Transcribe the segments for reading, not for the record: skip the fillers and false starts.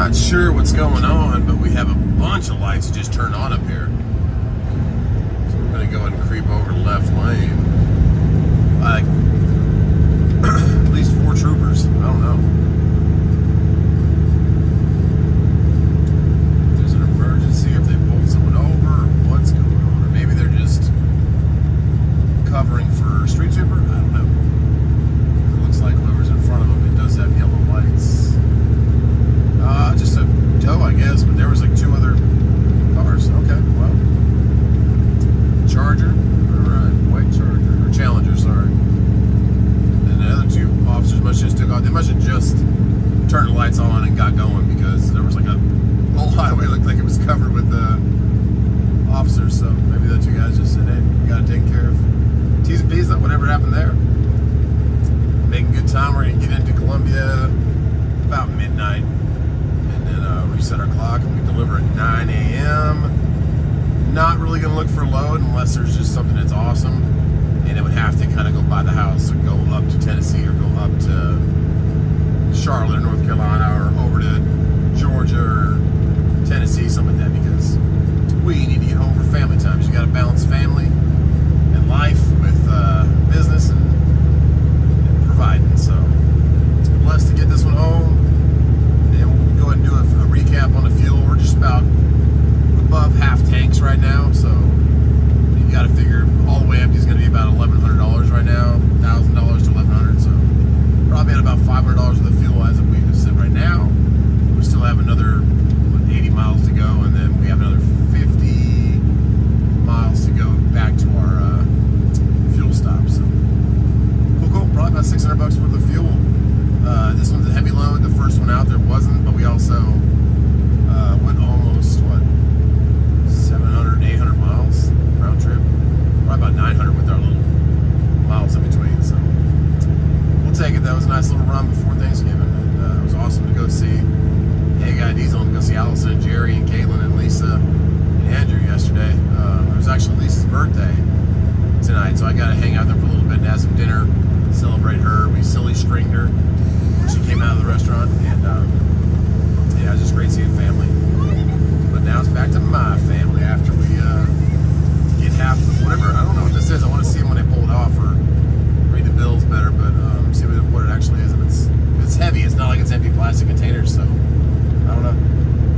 Not sure what's going on, but we have a bunch of lights just turned on up here. So we're gonna go ahead and creep over to left lane. Like at least 4 troopers. I don't know. If there's an emergency, if they pulled someone over, or what's going on, or maybe they're just covering for street sweeper. I don't know. It looks like whoever's in front of them, it does have yellow lights. Just a tow, I guess, but there was like 2 other cars. Okay, well, Charger, or white Charger, or Challenger, sorry. And the other 2 officers must have just took off. They must have just turned the lights on and got going, because there was like a whole highway looked like it was covered with officers. So maybe the 2 guys just said, "Hey, we got to take care of T's and P's, whatever happened there." Making good time. We're gonna get into Columbia about midnight. Reset our clock, and we deliver at 9 a.m. Not really going to look for a load unless there's just something that's awesome, and it would have to kind of go by the house or go up to Tennessee or go up to Charlotte or North Carolina or over to Georgia or Tennessee, something like that, because we need to get home for family time. You got to balance family and life with business and providing. So blessed to get this one home. Go ahead and do a recap on the fuel. We're just about above half tanks right now, so you got to figure all the way empty is going to be about $1,100 right now, $1,000 to $1,100. So probably at about $500 of the fuel as we sit right now. We still have another 80 miles to go, and then we have another 50 miles to go back to our fuel stop. So cool. Probably about $600 worth of fuel. This one's a heavy load. The first one out there wasn't, but we also went almost, what, 700, 800 miles round trip. Probably about 900 with our little miles in between. So we'll take it. That was a nice little run before Thanksgiving. And, it was awesome to go see Guy Diesel and go see Allison and Jerry and Caitlin and Lisa and Andrew yesterday. It was actually Lisa's birthday tonight, so I got to hang out there for a little bit and have some dinner, celebrate her. We silly stringed her. She came out of the restaurant, and yeah, it was just great seeing family. But now it's back to my family after we get half, whatever, I don't know what this is. I want to see them when they pull it off, or read the bills better, but see what it actually is. If it's heavy, it's not like it's empty plastic containers, so I don't know.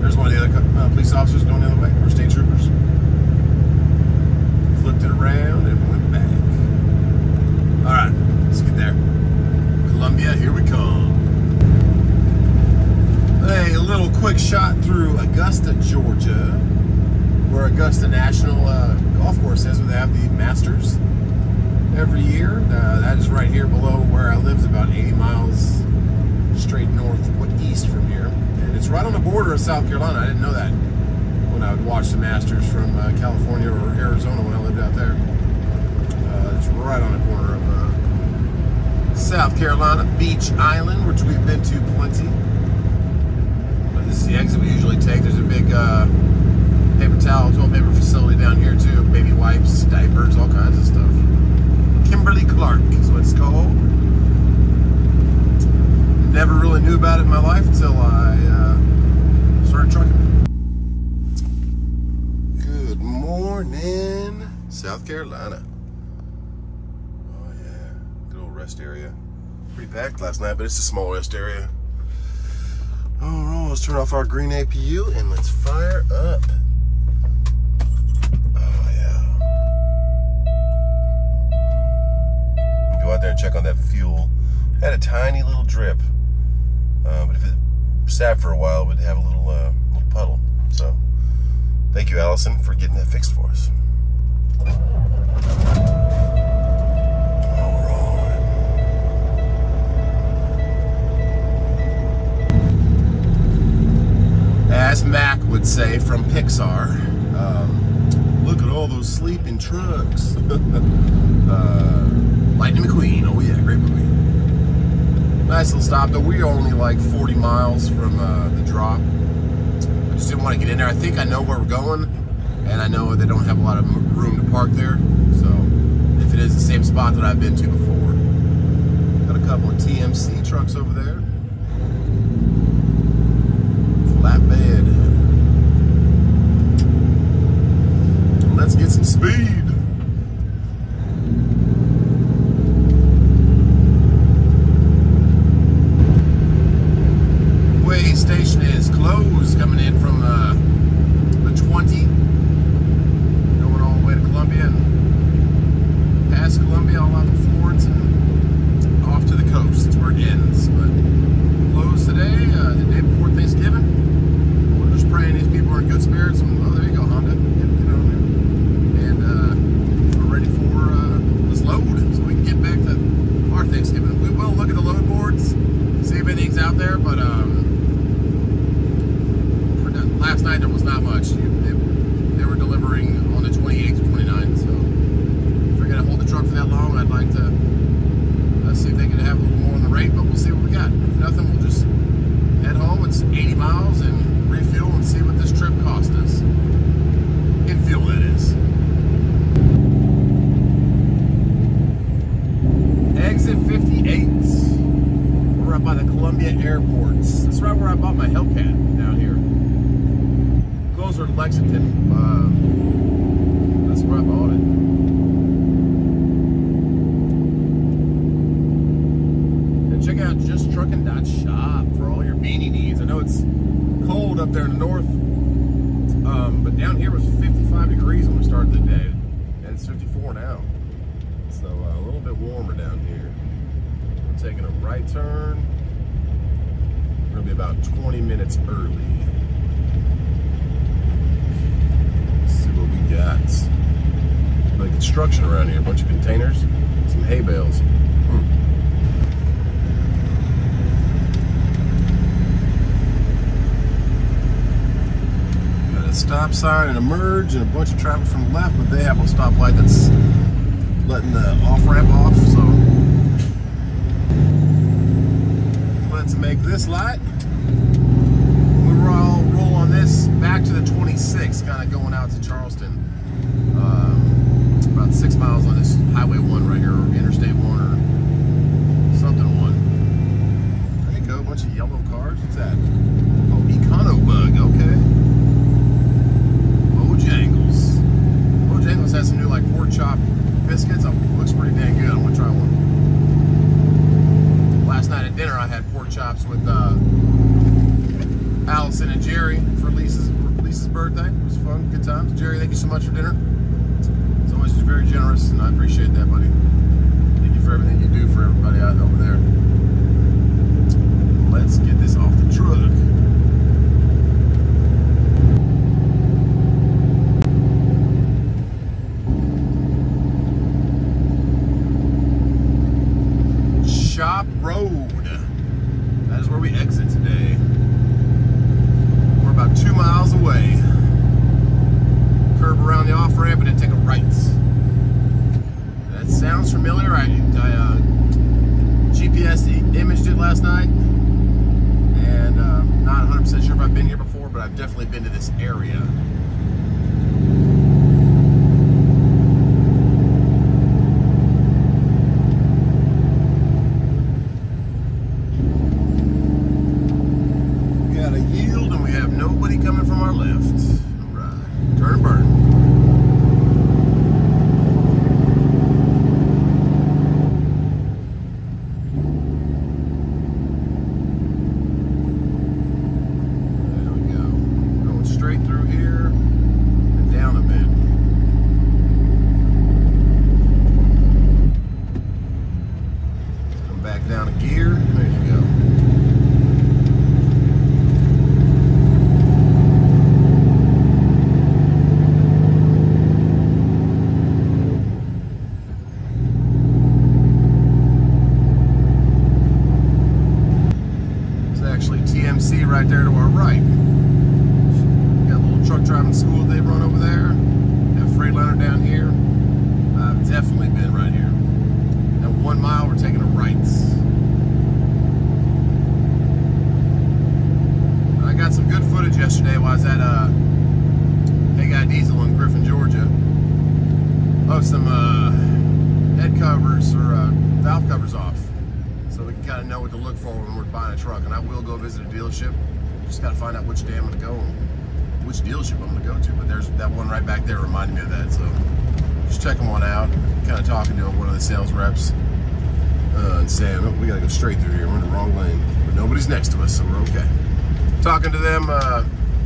There's one of the other police officers going the other way, or state troopers. Flipped it around and went back. All right, let's get there. Columbia, here we come. A little quick shot through Augusta, Georgia, where Augusta National Golf Course is, where they have the Masters every year. That is right here below where I live. It's about 80 miles straight northeast from here. And it's right on the border of South Carolina. I didn't know that when I would watch the Masters from California or Arizona when I lived out there. It's right on the corner of South Carolina, Beach Island, which we've been to plenty. This is the exit we usually take. There's a big paper towel, toilet paper facility down here too. Baby wipes, diapers, all kinds of stuff. Kimberly-Clark is what it's called. Never really knew about it in my life until I started trucking. Good morning, South Carolina. Oh yeah, good old rest area. Pretty packed last night, but it's a small rest area. All right, let's turn off our green APU and let's fire up. Oh yeah. Go out there and check on that fuel. Had a tiny little drip, but if it sat for a while, it would have a little puddle. So, thank you, Allison, for getting that fixed for us. As Mac would say from Pixar, look at all those sleeping trucks. Lightning McQueen, oh yeah, great movie. Nice little stop, though. We are only like 40 miles from the drop. I just didn't want to get in there. I think I know where we're going, and I know they don't have a lot of room to park there. So if it is the same spot that I've been to before. Got a couple of TMC trucks over there. flatbed. Let's get some speed. Way station is closed, coming in from the 20, going all the way to Columbia and past Columbia, all out to Florence and off to the coast. That's where it ends. But closed today, the day before Thanksgiving. We're just praying these people are in good spirits. And, oh, there you go, Honda. Get on there. And we're ready for this load so we can get back to our Thanksgiving. We will look at the load boards, see if anything's out there, but last night there was not much. They were delivering on the 28th or 29th, so if they're going to hold the truck for that long, I'd like to see if they can have a little more on the rate, but we'll see what we got. If nothing, we'll just head home. It's 80 miles and refuel and see what this trip cost us. In fuel, that is. Exit 58. We're up by the Columbia airports. That's right where I bought my Hellcat down here. Closer to Lexington. That's where I bought it. And check out justtruckin.shop for all your beanie needs. I know it's cold up there in the north, but down here was 55 degrees when we started the day, and it's 54 now. So a little bit warmer down here. We're taking a right turn. We're gonna be about 20 minutes early. Got like construction around here, a bunch of containers, some hay bales. Got a stop sign and a merge and a bunch of traffic from the left, but they have a stoplight that's letting the off-ramp off, so let's make this light. We'll roll on this back to the 26, kind of going out to Charleston. It's about 6 miles on this Highway 1 right here, or Interstate 1 or something 1. There you go, a bunch of yellow cars. What's that? Oh, Econo-Bug, okay. Bojangles. Bojangles has some new like pork chop biscuits. Looks pretty dang good. I'm gonna try one. Last night at dinner I had pork chops with Allison and Jerry for Lisa's birthday. It was fun, good times. Jerry, thank you so much for dinner. It's always just very generous, and I appreciate that, buddy. Thank you for everything you do for everybody out over there. Let's get this off the truck. Shop Road. That is where we exit today. We're about 2 miles away. Curve around the off-ramp and then take a right. That sounds familiar. I GPS imaged it last night, and not 100% sure if I've been here before, but I've definitely been to this area. Yield, and we have nobody coming from our left. All right, turn and burn. There we go. Going straight through here and down a bit. Come back down a gear. There you go. Right there to our right. Got a little truck driving school they run over there. Got Freightliner down here. I've definitely been right here. Now 1 mile, we're taking a right. I got some good footage yesterday while I was at Hey Guy Diesel in Griffin, Georgia. Of some head covers or valve covers off. So we can kind of know what to look for when we're buying a truck. And I will go visit a dealership Just got to find out which day I'm going to go and which dealership I'm going to go to. But there's that one right back there reminded me of that. So just checking one out, kind of talking to one of the sales reps and saying, oh, we got to go straight through here. We're in the wrong lane. But nobody's next to us, so we're okay. Talking to them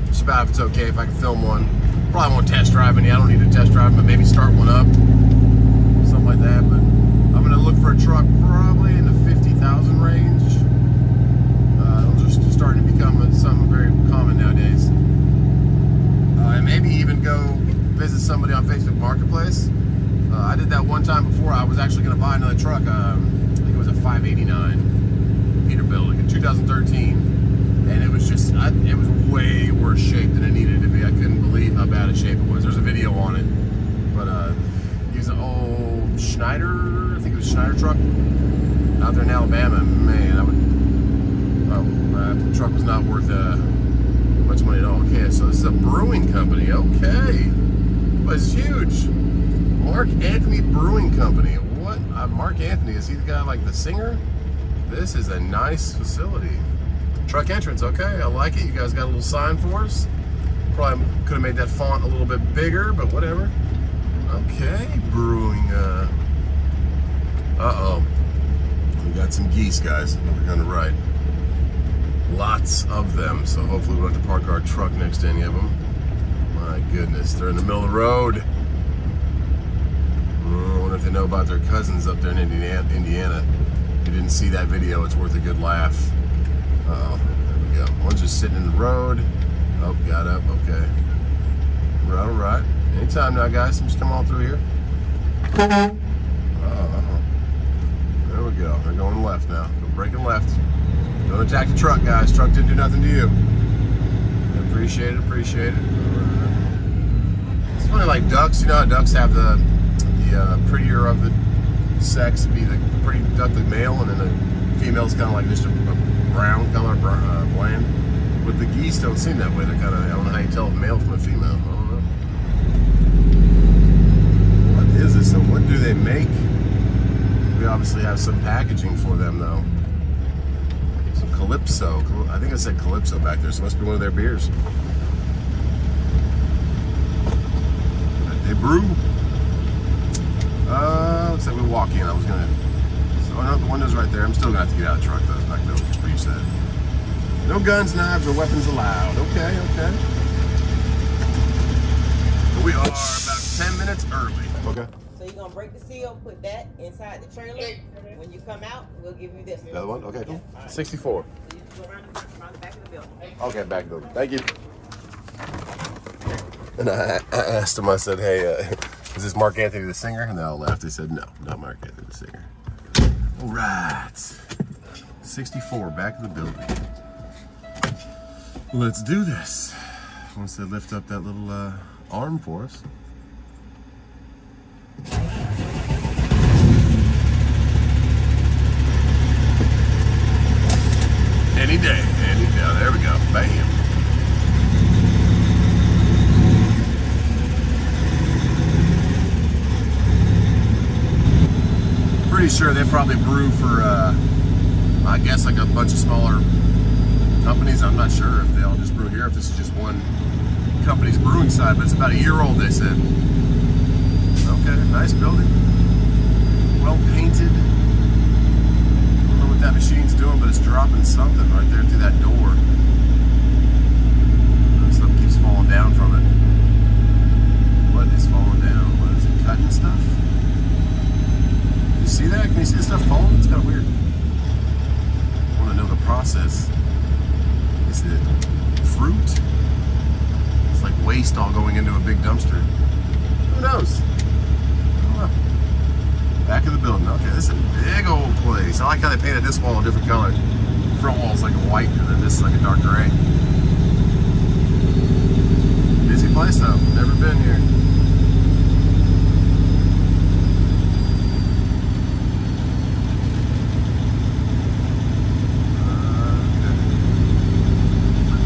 just about if it's okay if I can film one. Probably won't test drive any. I don't need to test drive, but maybe start one up. Something like that. But I'm going to look for a truck probably in the 50,000 range. Those are starting to become something very common nowadays. And maybe even go visit somebody on Facebook Marketplace. I did that one time before. I was actually going to buy another truck. I think it was a 589 Peterbilt, like a 2013. And it was just, it was way worse shape than it needed to be. I couldn't believe how bad a shape it was. There's a video on it. But he's an old Schneider, I think it was a Schneider truck out there in Alabama. Man, that truck was not worth much money at all. Okay, so this is a brewing company. Okay. But it's huge. Mark Anthony Brewing Company. What? Mark Anthony, is he the guy like the singer? This is a nice facility. Truck entrance, okay, I like it. You guys got a little sign for us. Probably could have made that font a little bit bigger, but whatever. Okay, brewing. Uh-oh. We got some geese, guys, that we're gonna ride. Lots of them, so hopefully we don't have to park our truck next to any of them. My goodness, they're in the middle of the road. I wonder if they know about their cousins up there in Indiana. If you didn't see that video, it's worth a good laugh. Uh-oh, there we go. One's just sitting in the road. Oh, got up, okay. All right. Anytime now, guys. Just come on through here. There we go. They're going left now. They're breaking left. Don't attack the truck, guys. Truck didn't do nothing to you. Appreciate it, appreciate it. It's funny, like ducks. You know how ducks have the prettier of the sex be the pretty duck, the male, and then the female's kind of like just a brown color, bland. But the geese don't seem that way. They're kind of, I don't know how you tell a male from a female. I don't know. What is this? So what do they make? We obviously have some packaging for them though. Some Calypso. I think I said Calypso back there, so it must be one of their beers. They brew. Looks like we walk in. I was gonna. Oh no, the window's right there. I'm still gonna have to get out of the truck though, like the brief said. No guns, knives, or weapons allowed. Okay, okay. We are about 10 minutes early. Okay. So you're gonna break the seal, put that inside the trailer. When you come out, we'll give you this. The other one? Okay, cool. Yeah. Right. 64. So you just go around the back of the building. Okay, back of the building. Thank you. And I asked him, I said, hey, is this Mark Anthony the singer? And they all laughed. They said, no, not Mark Anthony the singer. All right. 64, back of the building. Let's do this. Once they lift up that little arm for us. Any day, any day. There we go. Bam. Pretty sure they probably brew for, I guess, like a bunch of smaller companies. I'm not sure if they all just brew here, if this is just one company's brewing side, but it's about a year old, they said. Okay, nice building. Well painted. I don't know what that machine's doing, but it's dropping something right there through that door. Something keeps falling down from it. What is falling down? What is it, cutting stuff? You see that? Can you see the stuff falling? It's kind of weird. I want to know the process. Is it fruit? It's like waste all going into a big dumpster. Who knows? I don't know. Back of the building. Okay, this is a big old place. I like how they painted this wall a different color. The front wall's like a white, and then this is like a dark gray. Busy place though. Never been here.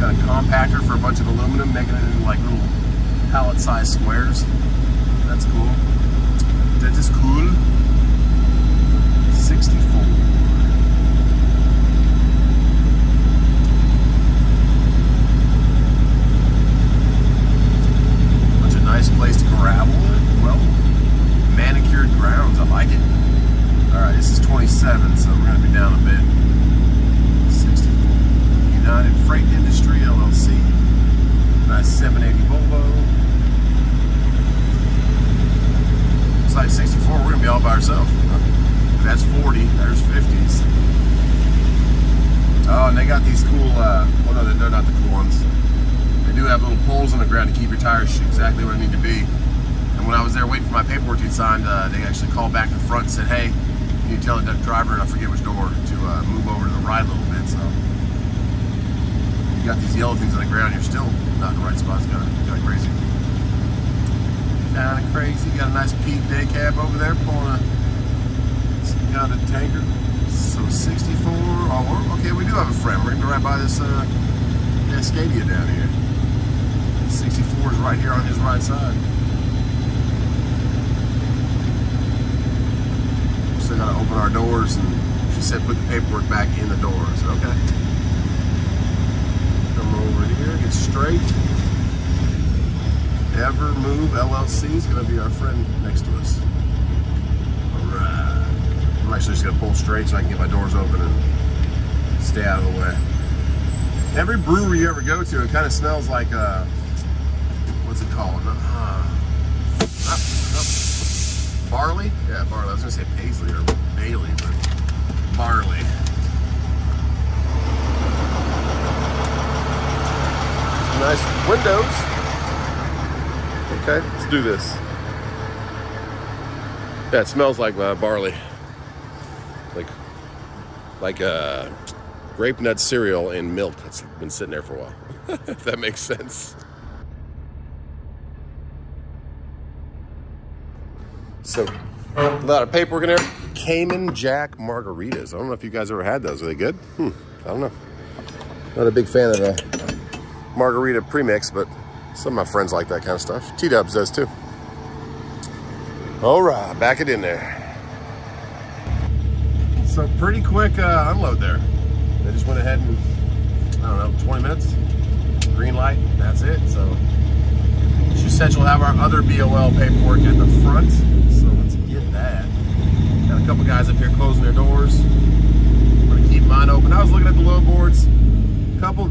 Got a compactor for a bunch of aluminum, making it into like little pallet-sized squares. That's cool. That is cool. 64. 67, so we're going to be down a bit. 64. United Freight Industry, LLC. Nice 780 Volvo. It's like 64, we're going to be all by ourselves. That's 40, there's 50s. Oh, and they got these cool, well no, they're not the cool ones. They do have little poles on the ground to keep your tires exactly where they need to be. And when I was there waiting for my paperwork to be signed, they actually called back to the front and said, hey, you tell the driver, and I forget which door, to move over to the right a little bit. So you got these yellow things on the ground, you're still not in the right spot. It's kind of crazy. Kind of crazy. Got a nice Pete day cab over there pulling some kind of tanker. So 64. Oh, okay, we do have a friend. We're gonna be right by this Cascadia down here. 64 is right here on his right side. Still gotta open our doors, and she said put the paperwork back in the door. I said okay. Come over here, get straight. Ever Move LLC is gonna be our friend next to us. All right. I'm actually just gonna pull straight so I can get my doors open and stay out of the way. Every brewery you ever go to, it kind of smells like what's it called? Barley? Yeah, barley. I was gonna say Paisley or Bailey, but barley. Nice windows. Okay, let's do this. Yeah, it smells like barley. Like grape nut cereal and milk that's been sitting there for a while. If that makes sense. So, a lot of paperwork in there. Cayman Jack margaritas. I don't know if you guys ever had those. Are they good? I don't know. Not a big fan of the margarita premix, but some of my friends like that kind of stuff. T-Dubs does too. All right, back it in there. So pretty quick unload there. They just went ahead and, I don't know, 20 minutes, green light, that's it. So she said she'll have our other BOL paperwork at the front. So let's get that. Got a couple guys up here closing their doors. I'm gonna keep mine open. I was looking at the load boards, a couple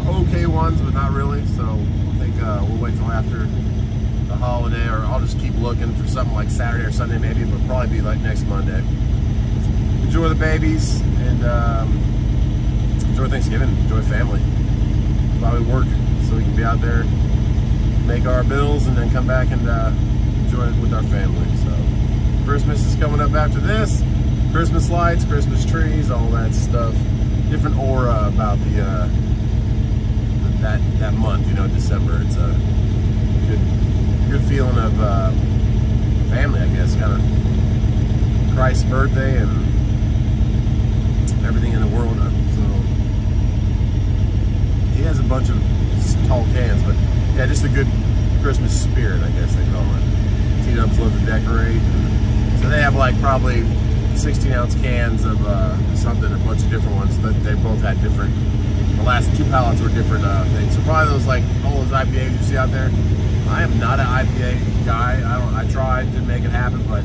okay ones, but not really. So I think we'll wait till after the holiday, or I'll just keep looking for something like Saturday or Sunday maybe, but probably be like next Monday. Enjoy the babies and enjoy Thanksgiving, enjoy family. That's why we work, so we can be out there, make our bills, and then come back and enjoy it with our family. So Christmas is coming up after this. Christmas lights, Christmas trees, all that stuff. Different aura about the that month, you know, December. It's a good feeling of family, I guess. Kind of Christ's birthday and everything in the world. So he has a bunch of tall cans, but yeah, just a good Christmas spirit, I guess they call it. T-Dubs love to decorate. So they have like probably 16-ounce cans of something, a bunch of different ones. They both had different. The last two pallets were different things. So probably those, like all those IPAs you see out there. I am not an IPA guy. I tried to make it happen, but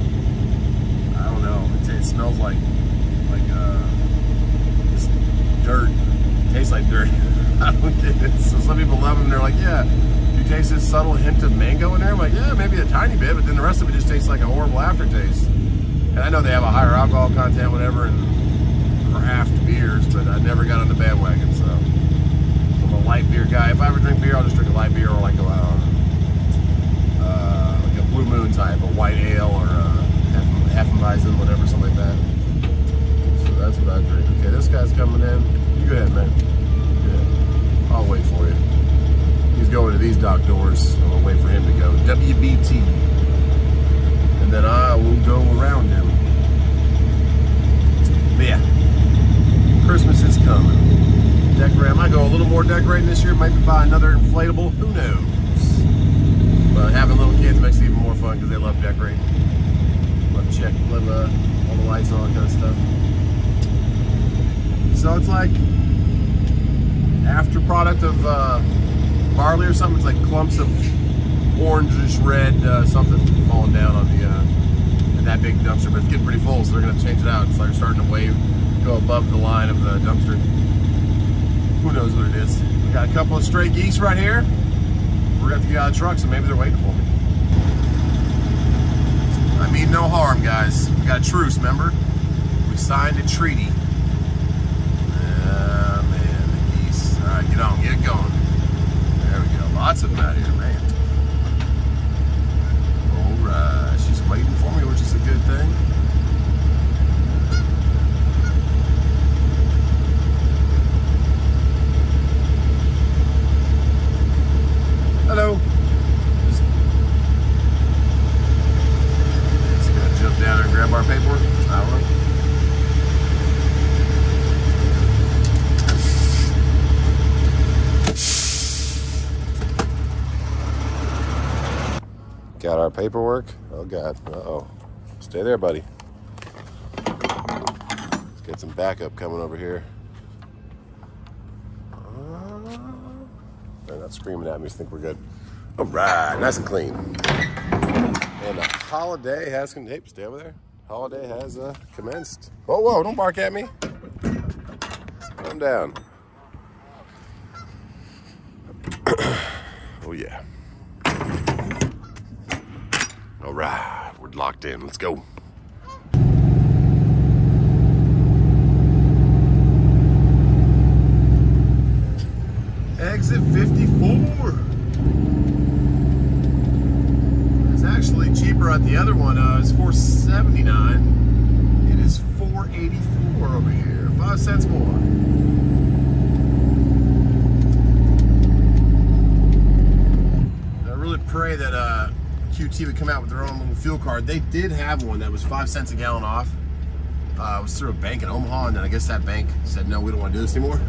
I don't know. It smells like just dirt. It tastes like dirt. I don't get it. So some people love them. They're like, yeah, you taste this subtle hint of mango in there? I'm like, yeah, maybe a tiny bit, but then the rest of it just tastes like a horrible aftertaste. And I know they have a higher alcohol content, whatever, and craft beers, but I never got on the bandwagon, so I'm a light beer guy. If I ever drink beer, I'll just drink a light beer or like a Blue Moon type, a white ale, or a Hefeweizen, whatever, something like that. So that's what I drink. Okay, this guy's coming in. You go ahead, man. Go ahead. I'll wait for you. He's going to these dock doors. I'm gonna wait for him to go. WBT. And then I will go around him. But yeah, Christmas is coming. Decorate. I might go a little more decorating this year. Maybe buy another inflatable. Who knows? But having little kids makes it even more fun because they love decorating. Love all the lights and all that kind of stuff. So it's like after product of barley or something. It's like clumps of orangish red something falling down on the that big dumpster, but it's getting pretty full, so they're gonna change it out. It's like starting to go above the line of the dumpster. Who knows what it is? We got a couple of stray geese right here. We're gonna have to get out of the truck, so maybe they're waiting for me. I mean no harm, guys. We got a truce, remember? We signed a treaty. Man, the geese. All right, get on, get going. There we go. Lots of them out here, man. All right, she's waiting for me, which is a good thing. Hello. Just gonna jump down and grab our paperwork. I don't know. Got our paperwork. Oh God. Uh-oh. Stay there, buddy. Let's get some backup coming over here. They're not screaming at me, so I think we're good. All right, nice and clean. And the holiday has, hey, stay over there. Holiday has commenced. Whoa, whoa, don't bark at me. Calm down. Oh yeah. All right, we're locked in, let's go. Exit 54. It's actually cheaper at the other one. It's $4.79. It is $4.84 over here. 5 cents more. I really pray that QT would come out with their own little fuel card. They did have one that was 5 cents a gallon off. It was through a bank in Omaha, and then I guess that bank said, no, we don't want to do this anymore.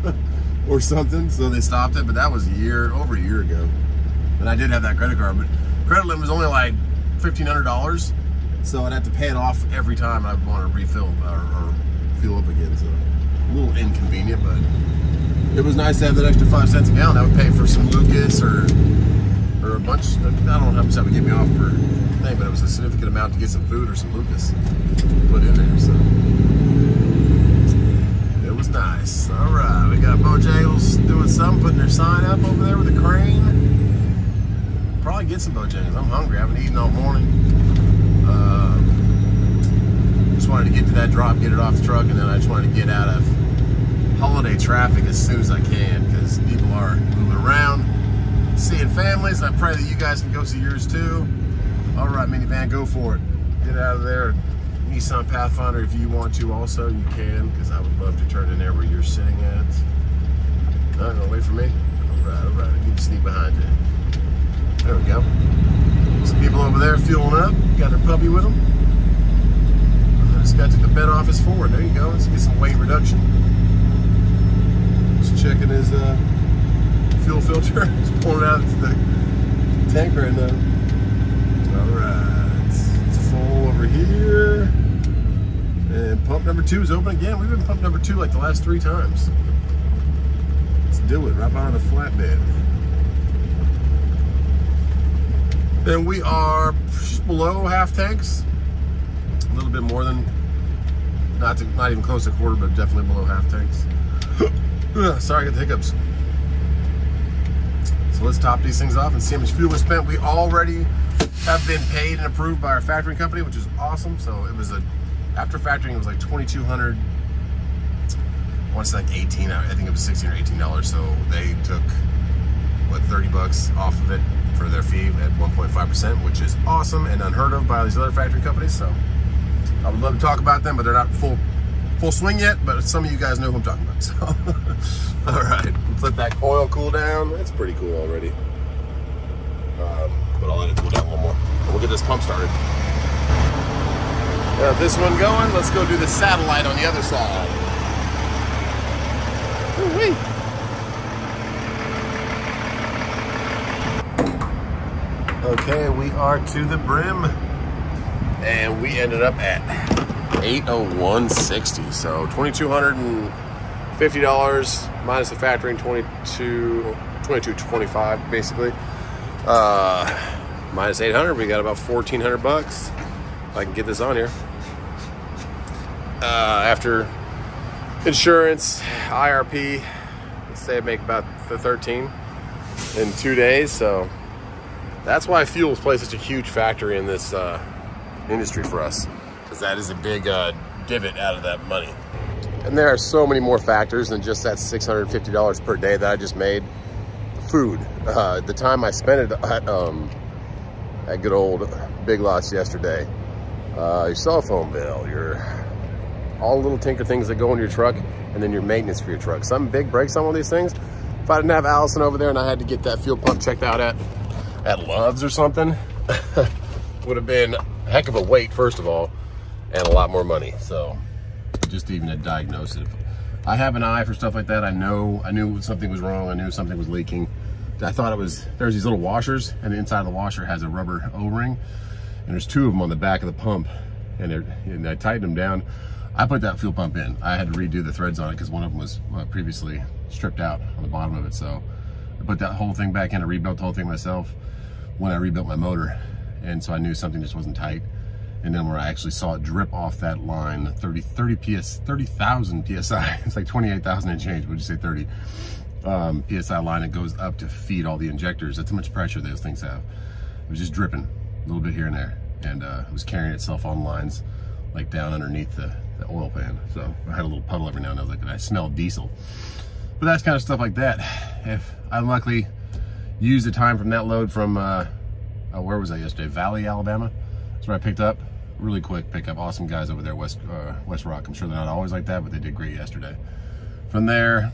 Or something, so they stopped it, but that was over a year ago. And I did have that credit card, but credit limit was only like $1,500, so I'd have to pay it off every time I want to refill or fuel up again, so a little inconvenient, but it was nice to have that extra 5 cents a gallon. I would pay for some Lucas or a bunch, I don't know how much that would get me off per thing, but it was a significant amount to get some food or some Lucas put in there, so. It was nice. All right, we got Bojangles doing something, putting their sign up over there with a crane. Probably get some Bojangles. I'm hungry. I haven't eaten all morning. Just wanted to get to that drop, get it off the truck, and then I just wanted to get out of holiday traffic as soon as I can because people are moving around, seeing families, and I pray that you guys can go see yours too. All right, minivan, go for it. Get out of there. Nissan Pathfinder, if you want to also, you can, because I would love to turn in there where you're sitting at. No, gonna wait for me? All right, I need to sneak behind you. There we go. Some people over there fueling up, got their puppy with them. This guy took the bed off his Ford. There you go, let's get some weight reduction. Just checking his fuel filter. He's pulling out the tank right now. All right, it's full over here. And pump number 2 is open again. We've been pump number 2 like the last 3 times. Let's do it right behind the flatbed. Then we are just below half tanks. A little bit more than, not even close to quarter, but definitely below half tanks. Sorry, I got the hiccups. So let's top these things off and see how much fuel we spent. We already have been paid and approved by our factoring company, which is awesome. So it was after factoring, it was like $2,200. I want to say like 18. I think it was $16 or $18. So they took what, 30 bucks off of it for their fee at 1.5%, which is awesome and unheard of by these other factory companies. So I would love to talk about them, but they're not full swing yet. But some of you guys know who I'm talking about. So all right, let's let that oil cool down. That's pretty cool already. But I'll let it cool down a little more. And we'll get this pump started. Got this one going. Let's go do the satellite on the other side. Woo-wee. Okay, we are to the brim. And we ended up at 801.60. So $2,250 minus the factoring, $22.25 basically. Minus 800, we got about 1,400 bucks. if I can get this on here. After insurance, IRP, let's say I make about the 13 in 2 days. So that's why fuels play such a huge factor in this industry for us, because that is a big divot out of that money. And there are so many more factors than just that $650 per day that I just made. Food, the time I spent it at good old Big Lots yesterday, your cell phone bill, your all the little tinker things that go in your truck, and then your maintenance for your truck. Some big breaks on one of these things. If I didn't have Allison over there and I had to get that fuel pump checked out at Love's or something, would have been a heck of a wait, first of all, and a lot more money. So just even a diagnosis. I have an eye for stuff like that. I knew something was wrong. I knew something was leaking. I thought it was, there's these little washers, and the inside of the washer has a rubber O-ring, and there's 2 of them on the back of the pump, and I tightened them down. I put that fuel pump in. I had to redo the threads on it because one of them was previously stripped out on the bottom of it. So I put that whole thing back in. I rebuilt the whole thing myself when I rebuilt my motor. And so I knew something just wasn't tight. And then where I actually saw it drip off that line, 30,000 PSI. It's like 28,000 and change. Would you say 30? PSI line, it goes up to feed all the injectors. That's how much pressure those things have. It was just dripping a little bit here and there. And it was carrying itself on lines like down underneath the oil pan. So I had a little puddle every now and then. I smelled diesel. But that's kind of stuff like that. If I luckily used the time from that load from, where was I yesterday? Valley, Alabama. That's where I picked up. Really quick pickup. Awesome guys over there, West Rock. I'm sure they're not always like that, but they did great yesterday. From there,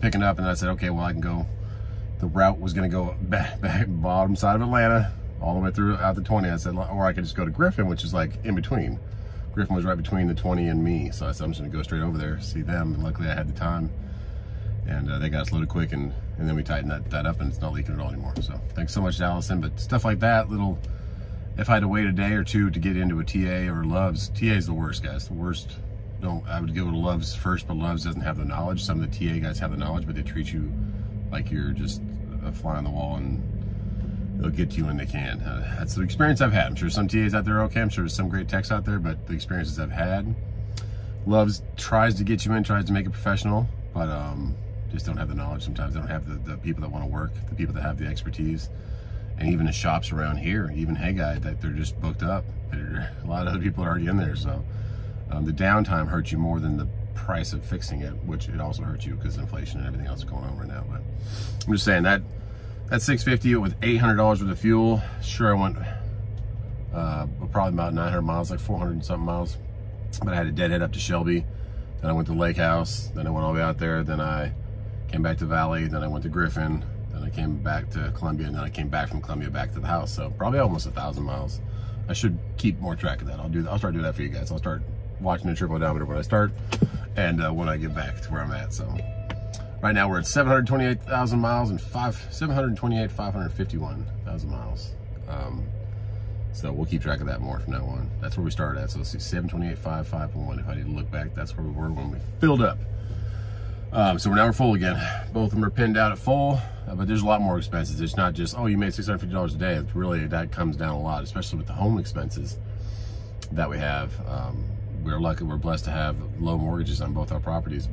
picking up, and I said, okay, well, I can go. The route was going to go back bottom side of Atlanta, all the way through out the 20. I said, or I could just go to Griffin, which is like in between. Griffin was right between the 20 and me, so I said I'm just gonna go straight over there, see them, and luckily I had the time, and they got us loaded quick, and then we tightened that up, and it's not leaking at all anymore. So thanks so much to Allison. But stuff like that, little, if I had to wait a day or two to get into a TA or Love's, TA is the worst, guys, the worst. I would go to Love's first, but Love's doesn't have the knowledge. Some of the TA guys have the knowledge, but they treat you like you're just a fly on the wall, and they'll get to you when they can. That's the experience I've had. I'm sure some TAs out there are okay. I'm sure there's some great techs out there, but the experiences I've had, Love's tries to get you in, tries to make it professional, but just don't have the knowledge sometimes. They don't have the people that want to work, the people that have the expertise, and even the shops around here, even Hey Guy, that they're just booked up. A lot of other people are already in there, so the downtime hurts you more than the price of fixing it, which it also hurts you because inflation and everything else is going on right now. But I'm just saying that $650 with $800 worth of fuel. Sure, I went probably about 900 miles, like 400 and something miles. But I had a deadhead up to Shelby. Then I went to Lake House. Then I went all the way out there. Then I came back to Valley. Then I went to Griffin. Then I came back to Columbia. And then I came back from Columbia back to the house. So probably almost 1,000 miles. I should keep more track of that. I'll start doing that for you guys. I'll start watching the trip odometer when I start and when I get back to where I'm at. So right now we're at 728,000 miles and 551,000 miles. So we'll keep track of that more from now on. That's where we started at. So let's see, 728,551. If I need to look back, that's where we were when we filled up. So we're full again. Both of them are pinned out at full, but there's a lot more expenses. It's not just, oh, you made $650 a day. It's really, that comes down a lot, especially with the home expenses that we have. We're lucky, we're blessed to have low mortgages on both our properties,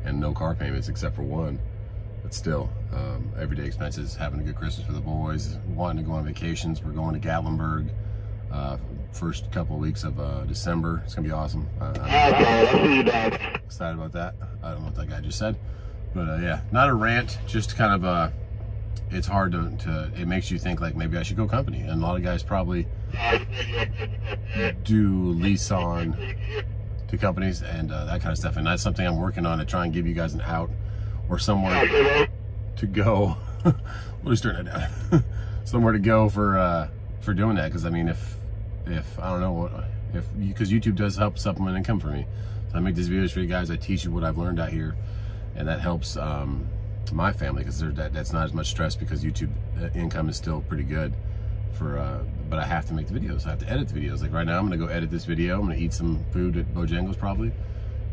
and no car payments except for one. But still, everyday expenses, having a good Christmas for the boys, wanting to go on vacations. We're going to Gatlinburg first couple of weeks of December. It's gonna be awesome. I'm excited about that. I don't know what that guy just said, but yeah, not a rant, just kind of it's hard to it makes you think like maybe I should go company, and a lot of guys probably do lease on to companies and that kind of stuff, and that's something I'm working on to try and give you guys an out or somewhere to go. We'll just turn it down. Somewhere to go for doing that, because I mean, if I don't know what, because YouTube does help supplement income for me. So I make these videos for you guys. I teach you what I've learned out here, and that helps my family, because that's not as much stress, because YouTube income is still pretty good for. But I have to make the videos. I have to edit the videos. Like right now, I'm gonna go edit this video. I'm gonna eat some food at Bojangles probably,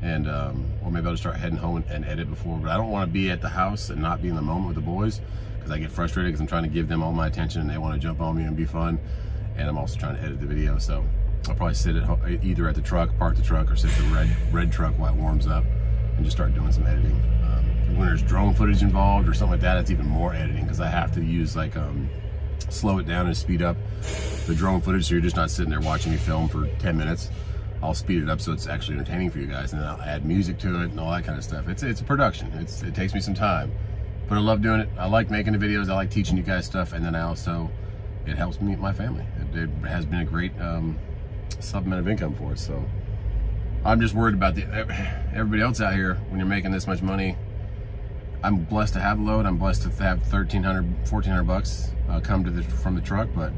and or maybe I'll just start heading home and edit before. But I don't want to be at the house and not be in the moment with the boys, because I get frustrated because I'm trying to give them all my attention and they want to jump on me and be fun, and I'm also trying to edit the video. So I'll probably sit either at the truck, park the truck, or sit at the red truck while it warms up and just start doing some editing. When there's drone footage involved or something like that, it's even more editing because I have to use like slow it down and speed up the drone footage so you're just not sitting there watching me film for 10 minutes. I'll speed it up so it's actually entertaining for you guys, and then I'll add music to it and all that kind of stuff. It's a production. It takes me some time, but I love doing it. I like making the videos. I like teaching you guys stuff, and then it helps me and my family. It has been a great supplement of income for us. So I'm just worried about everybody else out here. When you're making this much money, I'm blessed to have a load. I'm blessed to have $1,300, $1,400 bucks come from the truck, but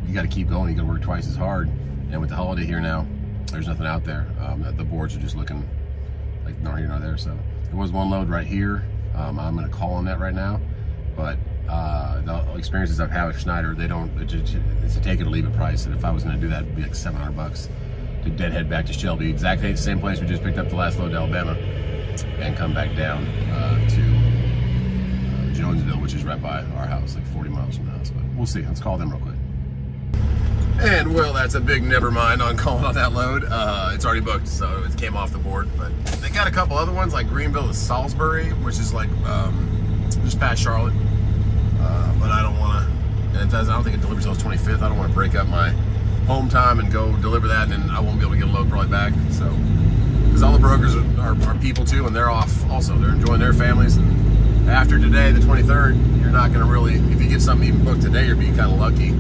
you got to keep going. You got to work twice as hard. And with the holiday here now, there's nothing out there. The boards are just looking like nor here nor there. So there was one load right here. I'm going to call on that right now, but the experiences I've had with Schneider, it's a take it or leave it price. And if I was going to do that, it'd be like $700 to deadhead back to Shelby, exactly the same place we just picked up the last load to Alabama, and come back down to Jonesville, which is right by our house, like 40 miles from the house. But we'll see. Let's call them real quick. And well, that's a big never mind on calling on that load. It's already booked, so it came off the board. But they got a couple other ones like Greenville to Salisbury, which is like just past Charlotte. But I don't want to, and I don't think it delivers until the 25th. I don't want to break up my home time and go deliver that, and then I won't be able to get a load probably back. So, because all the brokers are people too, and they're off also. They're enjoying their families. And after today, the 23rd, you're not going to really, if you get something even booked today, you're being kind of lucky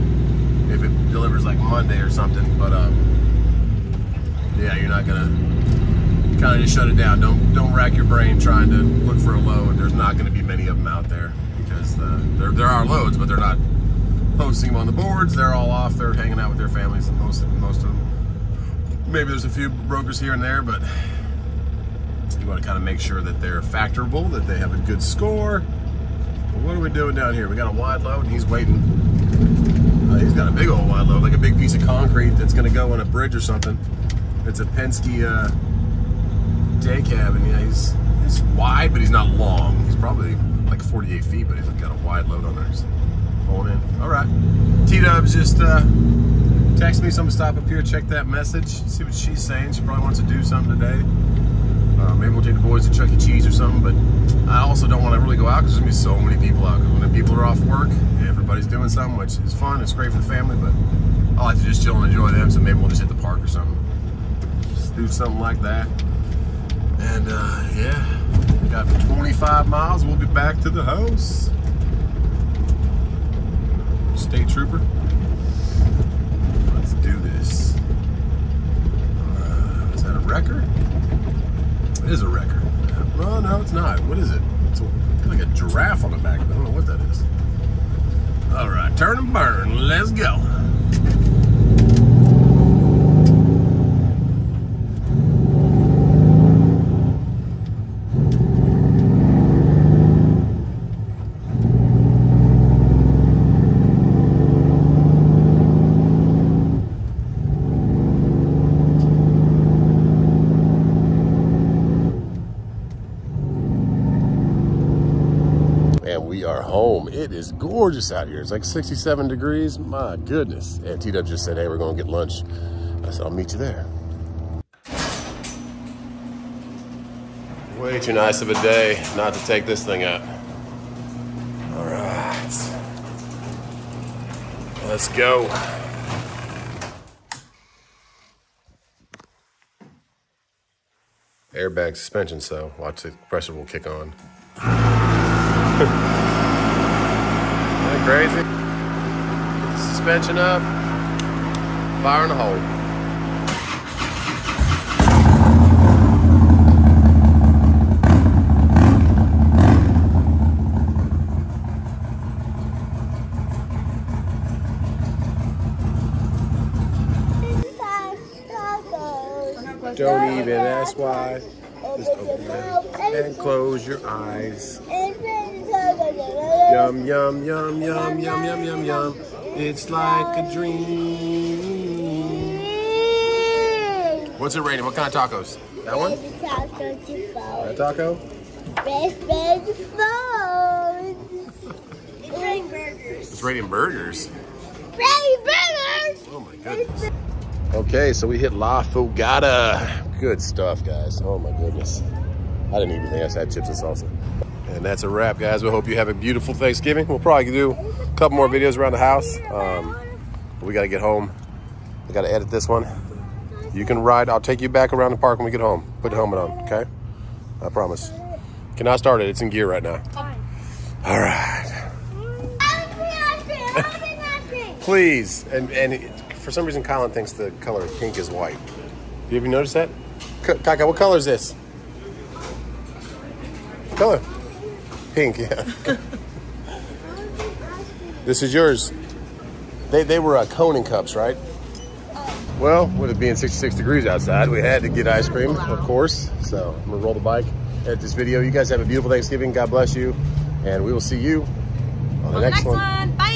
if it delivers like Monday or something. But yeah, you're not going to, kind of just shut it down. Don't rack your brain trying to look for a load. There's not going to be many of them out there because there are loads, but they're not posting them on the boards. They're all off. They're hanging out with their families, and most of them. Maybe there's a few brokers here and there, but you want to kind of make sure that they're factorable, that they have a good score. But what are we doing down here? We got a wide load, and he's waiting. He's got a big old wide load, like a big piece of concrete that's going to go on a bridge or something. It's a Penske day cab, and yeah, he's wide, but he's not long. He's probably like 48 feet, but he's got a wide load on there. So pulling in. All right. T-Dub's just texted me, so I'm gonna stop up here, check that message, see what she's saying. She probably wants to do something today. Maybe we'll take the boys to Chuck E. Cheese or something, but I also don't want to really go out because there's gonna be so many people out. Because when the people are off work, everybody's doing something, which is fun. It's great for the family, but I like to just chill and enjoy them. So maybe we'll just hit the park or something. Just do something like that. And yeah, we got 25 miles. We'll be back to the house. State trooper. Let's do this. Is that a wrecker? It is a wrecker. No, no, it's not. What is it? It's like a giraffe on the back. I don't know what that is. All right, turn and burn. Let's go. Home. It is gorgeous out here. It's like 67 degrees. My goodness. And T-Dub just said, hey, we're going to get lunch. I said, I'll meet you there. Way too nice of a day not to take this thing out. All right. Let's go. Airbag suspension, so watch the pressure will kick on. Isn't that crazy? Get the suspension up, fire in the hole. Don't even ask why. Just open it and close your eyes. Yum, yum, yum, yum, yum, yum, yum, yum. It's like a dream. What's it rating? What kind of tacos? That one? That taco? Best It's rating burgers. It's rating burgers. Rating burgers! Oh my goodness. Okay, so we hit La Fogata. Good stuff, guys. Oh my goodness. I didn't eat anything else. I had chips and salsa. And that's a wrap, guys. We hope you have a beautiful Thanksgiving. We'll probably do a couple more videos around the house. We got to get home. I got to edit this one. You can ride. I'll take you back around the park when we get home. Put the helmet on, okay? I promise. Cannot start it. It's in gear right now. All right. Please. And for some reason, Colin thinks the color pink is white. Have you noticed that? Kaka, what color is this? What color? Pink, yeah. This is yours. They were Conan cups, right? Well, with it being 66 degrees outside, we had to get ice cream, of course. So I'm gonna roll the bike, edit this video. You guys have a beautiful Thanksgiving. God bless you. And we will see you on the next one. Bye.